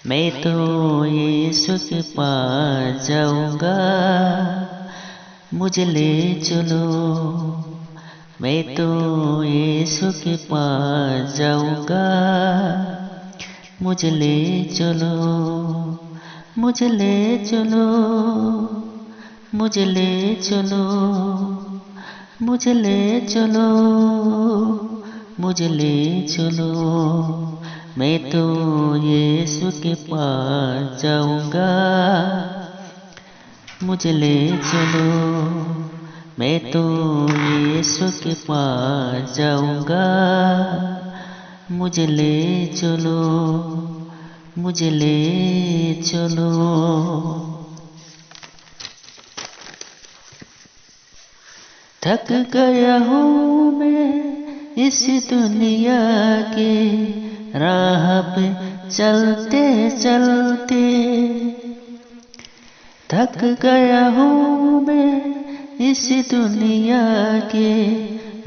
मैं तो यीशु के पास जाऊंगा, मुझे ले चलो। मैं तो यीशु के पास जाऊंगा, मुझे ले चलो। मुझे ले चलो, मुझे ले चलो, मुझे ले चलो, मुझे ले चलो। मैं तो यीशु के पास जाऊंगा, मुझे ले चलो। मैं तो यीशु के पास जाऊंगा, मुझे ले चलो, मुझे ले चलो। थक गया हूँ मैं इस दुनिया के राह पे चलते चलते। थक गया हूँ मैं इस दुनिया के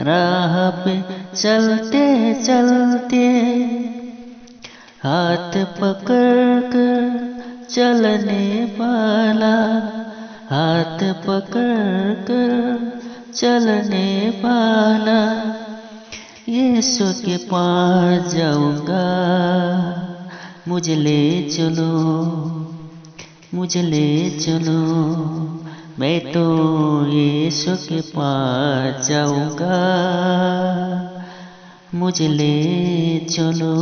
राह पे चलते चलते। हाथ पकड़ कर चलने वाला, हाथ पकड़ कर चलने वाला, यीशु के पास जाऊंगा, मुझे ले चलो, मुझे ले चलो। मैं तो यीशु के पास जाऊंगा, मुझे ले चलो।